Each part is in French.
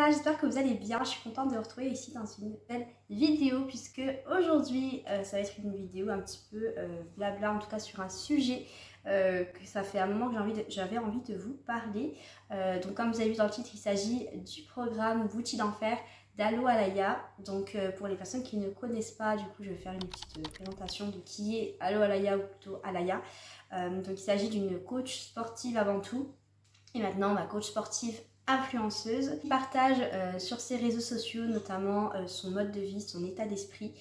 Voilà, j'espère que vous allez bien. Je suis contente de vous retrouver ici dans une nouvelle vidéo puisque aujourd'hui ça va être une vidéo un petit peu blabla, en tout cas sur un sujet que ça fait un moment que j'avais envie de vous parler. Donc comme vous avez vu dans le titre, il s'agit du programme Bouti d'Enfer d'Allo Alaya. Donc pour les personnes qui ne connaissent pas, du coup je vais faire une petite présentation de qui est Allo Alaya ou plutôt Alaya. Donc il s'agit d'une coach sportive avant tout. Et maintenant, ma coach sportive influenceuse qui partage sur ses réseaux sociaux notamment son mode de vie, son état d'esprit,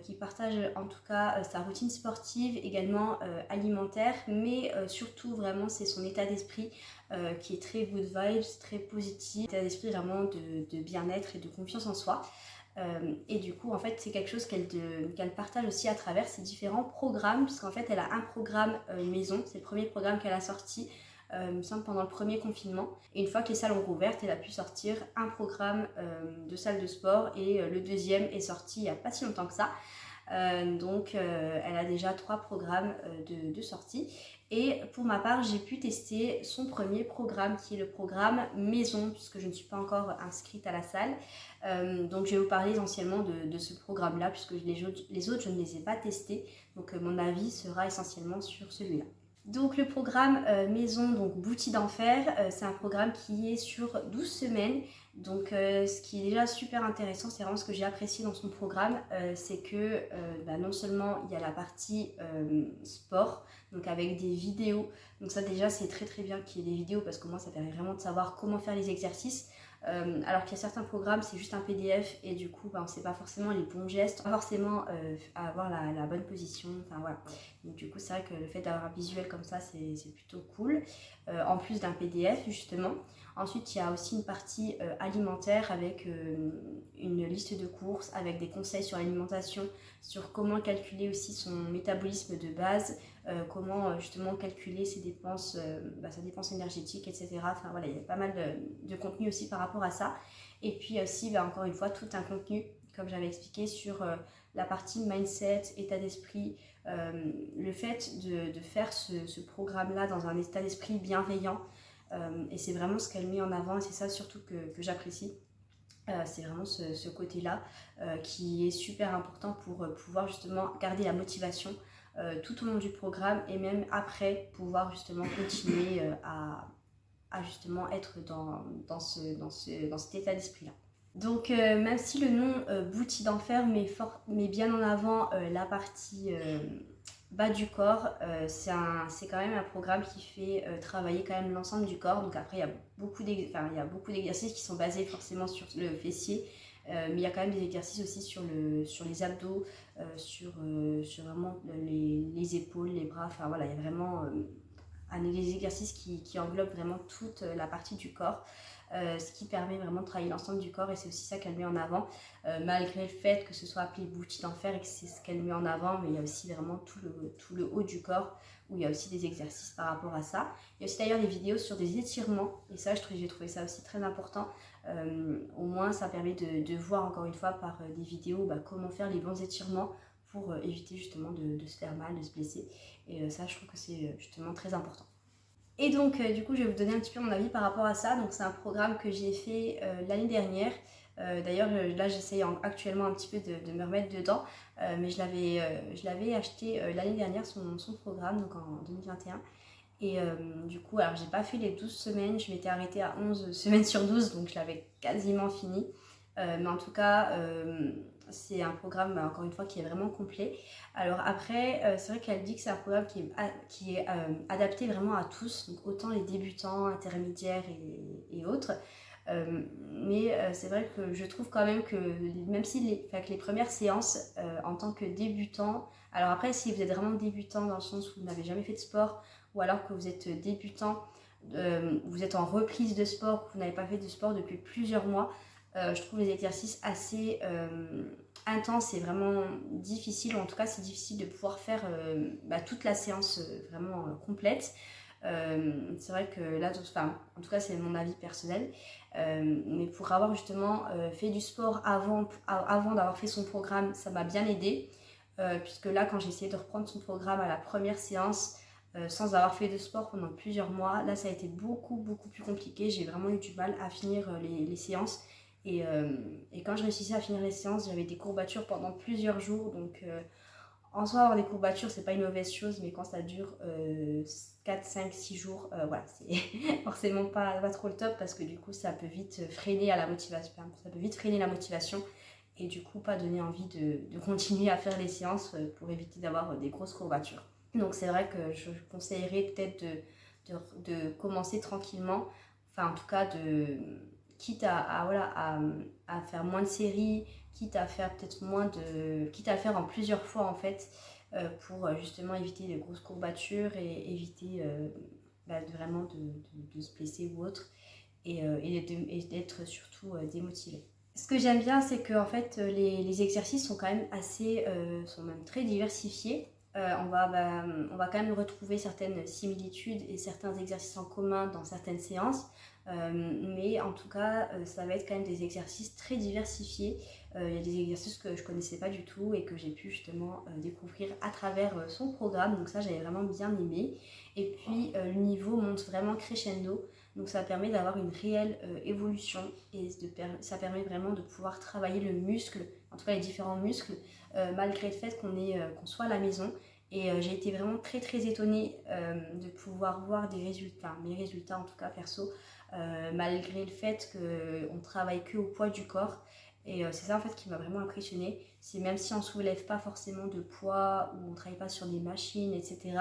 qui partage en tout cas sa routine sportive, également alimentaire, mais surtout vraiment c'est son état d'esprit qui est très good vibes, très positif, état d'esprit vraiment de bien-être et de confiance en soi. Et du coup en fait c'est quelque chose qu'elle partage aussi à travers ses différents programmes, puisqu'en fait elle a un programme maison, c'est le premier programme qu'elle a sorti il me semble pendant le premier confinement, et une fois que les salles ont rouvert, elle a pu sortir un programme de salle de sport, et le deuxième est sorti il n'y a pas si longtemps que ça. Donc elle a déjà 3 programmes de sortie, et pour ma part j'ai pu tester son premier programme qui est le programme maison, puisque je ne suis pas encore inscrite à la salle. Donc je vais vous parler essentiellement de ce programme là, puisque les autres je ne les ai pas testés, donc mon avis sera essentiellement sur celui-là. Donc le programme maison, donc Bouti d'Enfer, c'est un programme qui est sur 12 semaines. Donc ce qui est déjà super intéressant, c'est vraiment ce que j'ai apprécié dans son programme, c'est que non seulement il y a la partie sport, donc avec des vidéos. Donc ça déjà c'est très très bien qu'il y ait des vidéos, parce que moi ça permet vraiment de savoir comment faire les exercices. Alors qu'il y a certains programmes, c'est juste un PDF, et du coup on ne sait pas forcément les bons gestes, pas forcément avoir la bonne position, enfin voilà. Donc du coup c'est vrai que le fait d'avoir un visuel comme ça c'est plutôt cool, en plus d'un PDF justement. Ensuite il y a aussi une partie alimentaire avec une liste de courses, avec des conseils sur l'alimentation, sur comment calculer aussi son métabolisme de base, comment justement calculer ses dépenses, sa dépense énergétique, etc. Enfin voilà, il y a pas mal de contenu aussi par rapport à ça. Et puis aussi encore une fois tout un contenu, comme j'avais expliqué, sur la partie mindset, état d'esprit, le fait de faire ce programme-là dans un état d'esprit bienveillant. Et c'est vraiment ce qu'elle met en avant, et c'est ça surtout que j'apprécie. C'est vraiment ce côté-là qui est super important pour pouvoir justement garder la motivation tout au long du programme, et même après pouvoir justement continuer à justement être dans cet état d'esprit-là. Donc même si le nom Bouti d'Enfer met bien en avant la partie bas du corps, c'est quand même un programme qui fait travailler quand même l'ensemble du corps. Donc après il y a beaucoup d'exercices qui sont basés forcément sur le fessier, mais il y a quand même des exercices aussi sur les abdos, sur vraiment les épaules, les bras, enfin voilà, il y a vraiment des exercices qui englobent vraiment toute la partie du corps. Ce qui permet vraiment de travailler l'ensemble du corps, et c'est aussi ça qu'elle met en avant, malgré le fait que ce soit appelé Bouti d'Enfer et que c'est ce qu'elle met en avant, mais il y a aussi vraiment tout le haut du corps où il y a aussi des exercices par rapport à ça. Il y a aussi d'ailleurs des vidéos sur des étirements, et ça j'ai trouvé ça aussi très important. Au moins ça permet de voir encore une fois par des vidéos comment faire les bons étirements pour éviter justement de se faire mal, de se blesser, et ça je trouve que c'est justement très important. Et donc du coup je vais vous donner un petit peu mon avis par rapport à ça. Donc c'est un programme que j'ai fait l'année dernière. D'ailleurs là j'essaye actuellement un petit peu de me remettre dedans, mais je l'avais acheté l'année dernière, son programme, donc en 2021. Et du coup alors j'ai pas fait les 12 semaines, je m'étais arrêtée à 11 semaines sur 12, donc je l'avais quasiment fini. Mais en tout cas c'est un programme encore une fois qui est vraiment complet. Alors après c'est vrai qu'elle dit que c'est un programme qui est adapté vraiment à tous, donc autant les débutants, intermédiaires et autres. Mais c'est vrai que je trouve quand même que même si les premières séances en tant que débutant, alors après si vous êtes vraiment débutant dans le sens où vous n'avez jamais fait de sport, ou alors que vous êtes débutant, vous êtes en reprise de sport, que vous n'avez pas fait de sport depuis plusieurs mois, je trouve les exercices assez intenses et vraiment difficiles, ou en tout cas c'est difficile de pouvoir faire toute la séance vraiment complète. C'est vrai que là, en tout cas c'est mon avis personnel, mais pour avoir justement fait du sport avant d'avoir fait son programme, ça m'a bien aidé, puisque là quand j'ai essayé de reprendre son programme à la première séance, sans avoir fait de sport pendant plusieurs mois. Là, ça a été beaucoup plus compliqué. J'ai vraiment eu du mal à finir les séances. Et quand je réussissais à finir les séances, j'avais des courbatures pendant plusieurs jours. Donc, en soi, avoir des courbatures, c'est pas une mauvaise chose, mais quand ça dure 4, 5, 6 jours, voilà, c'est forcément pas trop le top parce que du coup, ça peut vite freiner à la motivation. Ça peut vite freiner la motivation et du coup, pas donner envie de continuer à faire les séances pour éviter d'avoir des grosses courbatures. Donc, c'est vrai que je conseillerais peut-être de commencer tranquillement, enfin, en tout cas, quitte à faire moins de séries, quitte à faire quitte à le faire en plusieurs fois en fait, pour justement éviter les grosses courbatures et éviter vraiment de se blesser ou autre et d'être surtout démotivé. Ce que j'aime bien, c'est que en fait, les exercices sont quand même sont même très diversifiés. On va quand même retrouver certaines similitudes et certains exercices en commun dans certaines séances, mais en tout cas, ça va être quand même des exercices très diversifiés. Il y a des exercices que je ne connaissais pas du tout et que j'ai pu justement découvrir à travers son programme, donc ça j'avais vraiment bien aimé. Et puis le niveau monte vraiment crescendo. Donc ça permet d'avoir une réelle évolution et ça permet vraiment de pouvoir travailler le muscle, en tout cas les différents muscles, malgré le fait qu'on soit à la maison. Et j'ai été vraiment très étonnée de pouvoir voir des résultats, mes résultats en tout cas perso, malgré le fait qu'on ne travaille que au poids du corps. Et c'est ça en fait qui m'a vraiment impressionnée. C'est même si on ne soulève pas forcément de poids ou on ne travaille pas sur des machines, etc.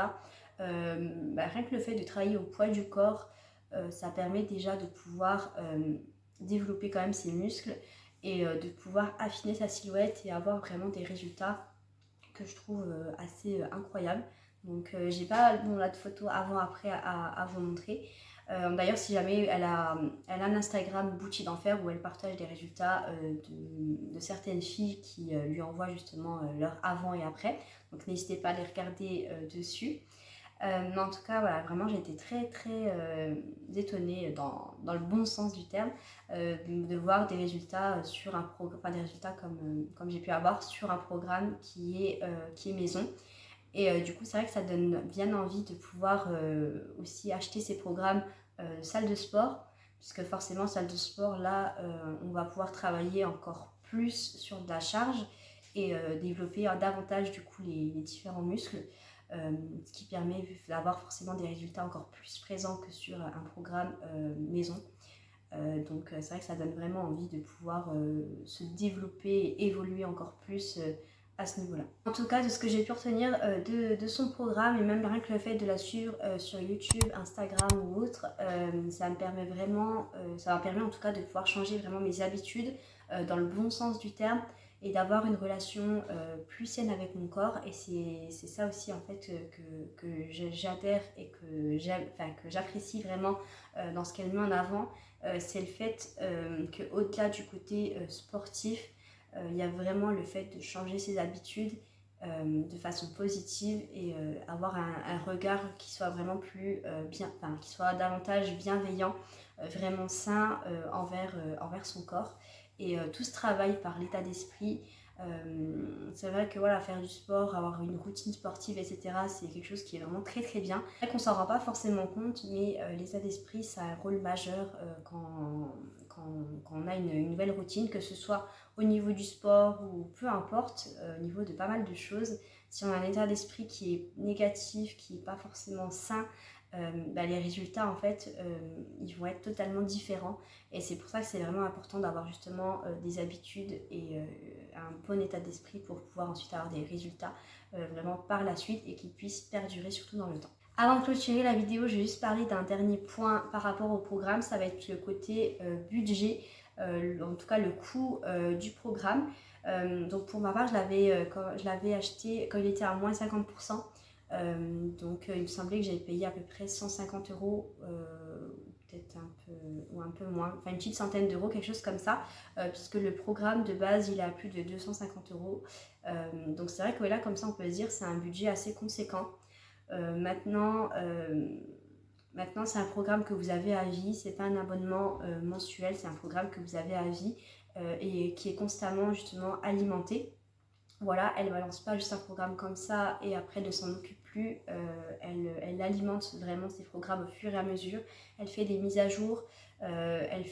Rien que le fait de travailler au poids du corps, ça permet déjà de pouvoir développer quand même ses muscles et de pouvoir affiner sa silhouette et avoir vraiment des résultats que je trouve assez incroyables. Donc j'ai pas de photos avant-après à vous montrer. D'ailleurs, si jamais elle a un Instagram Bouti d'Enfer où elle partage des résultats de certaines filles qui lui envoient justement leur avant et après. Donc n'hésitez pas à les regarder dessus. Mais en tout cas, voilà, vraiment j'ai été très étonnée dans le bon sens du terme de voir des résultats sur un programme, enfin des résultats comme j'ai pu avoir sur un programme qui est maison. Et du coup, c'est vrai que ça donne bien envie de pouvoir aussi acheter ces programmes salle de sport, puisque forcément, salle de sport, là, on va pouvoir travailler encore plus sur de la charge et développer davantage du coup les différents muscles. Ce qui permet d'avoir forcément des résultats encore plus présents que sur un programme maison. Donc c'est vrai que ça donne vraiment envie de pouvoir se développer et évoluer encore plus à ce niveau-là. En tout cas, de ce que j'ai pu retenir de son programme et même rien que le fait de la suivre sur YouTube, Instagram ou autre, ça m'a permis en tout cas de pouvoir changer vraiment mes habitudes dans le bon sens du terme et d'avoir une relation plus saine avec mon corps. Et c'est ça aussi en fait que j'adhère et que j'apprécie vraiment dans ce qu'elle met en avant. C'est le fait qu'au-delà du côté sportif, il y a vraiment le fait de changer ses habitudes de façon positive et avoir un regard qui soit vraiment plus qui soit davantage bienveillant, vraiment sain envers son corps. Et tout ce travail par l'état d'esprit, c'est vrai que voilà, faire du sport, avoir une routine sportive, etc., c'est quelque chose qui est vraiment très bien. C'est vrai qu'on s'en rend pas forcément compte, mais l'état d'esprit, ça a un rôle majeur quand on a une nouvelle routine, que ce soit au niveau du sport ou peu importe, au niveau de pas mal de choses. Si on a un état d'esprit qui est négatif, qui n'est pas forcément sain, les résultats en fait ils vont être totalement différents et c'est pour ça que c'est vraiment important d'avoir justement des habitudes et un bon état d'esprit pour pouvoir ensuite avoir des résultats vraiment par la suite et qui puissent perdurer surtout dans le temps. Avant de clôturer la vidéo, je vais juste parler d'un dernier point par rapport au programme, ça va être le côté budget, en tout cas le coût du programme. Donc pour ma part, je l'avais acheté quand il était à moins 50%. Donc il me semblait que j'avais payé à peu près 150 €, peut-être un peu moins, enfin une petite centaine d'euros, quelque chose comme ça, puisque le programme de base il est à plus de 250 €. Donc c'est vrai que là, comme ça, on peut se dire c'est un budget assez conséquent. Maintenant, c'est un programme que vous avez à vie, c'est pas un abonnement mensuel, c'est un programme que vous avez à vie et qui est constamment justement alimenté. Voilà, elle balance pas juste un programme comme ça et après elle ne s'en occupe plus plus, elle alimente vraiment ses programmes au fur et à mesure. Elle fait des mises à jour. Elle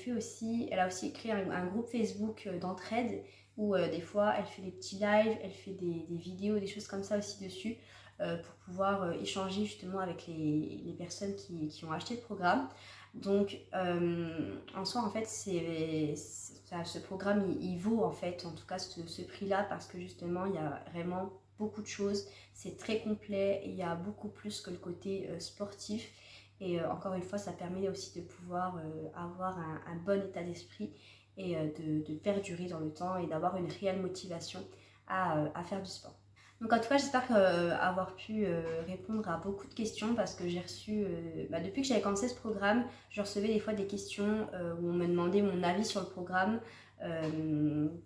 a aussi créé un groupe Facebook d'entraide où des fois elle fait des petits lives, elle fait des vidéos, des choses comme ça aussi dessus pour pouvoir échanger justement avec les personnes qui ont acheté le programme. Donc en soi en fait ce programme il vaut en fait en tout cas ce prix-là parce que justement il y a vraiment beaucoup de choses, c'est très complet et il y a beaucoup plus que le côté sportif. Et encore une fois, ça permet aussi de pouvoir avoir un bon état d'esprit et de perdurer dans le temps et d'avoir une réelle motivation à faire du sport. Donc en tout cas, j'espère avoir pu répondre à beaucoup de questions parce que j'ai reçu, depuis que j'avais commencé ce programme, je recevais des fois des questions où on me demandait mon avis sur le programme,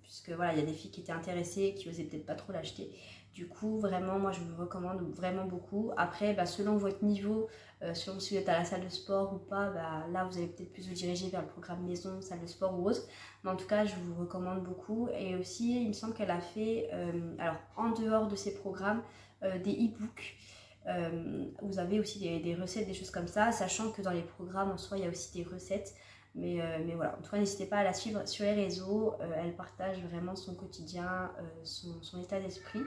puisque voilà, il y a des filles qui étaient intéressées, qui osaient peut-être pas trop l'acheter. Du coup, vraiment, moi je vous le recommande vraiment beaucoup. Après, selon votre niveau, selon si vous êtes à la salle de sport ou pas, là vous allez peut-être plus vous diriger vers le programme maison, salle de sport ou autre. Mais en tout cas, je vous recommande beaucoup. Et aussi, il me semble qu'elle a fait, alors en dehors de ses programmes, des e-books. Vous avez aussi des recettes, des choses comme ça, sachant que dans les programmes en soi, il y a aussi des recettes. Mais voilà, en tout cas, n'hésitez pas à la suivre sur les réseaux. Elle partage vraiment son quotidien, son état d'esprit.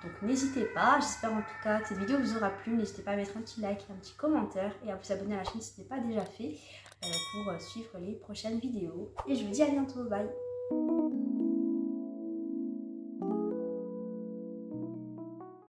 Donc n'hésitez pas, j'espère en tout cas que cette vidéo vous aura plu. N'hésitez pas à mettre un petit like, un petit commentaire et à vous abonner à la chaîne si ce n'est pas déjà fait pour suivre les prochaines vidéos. Et je vous dis à bientôt, bye!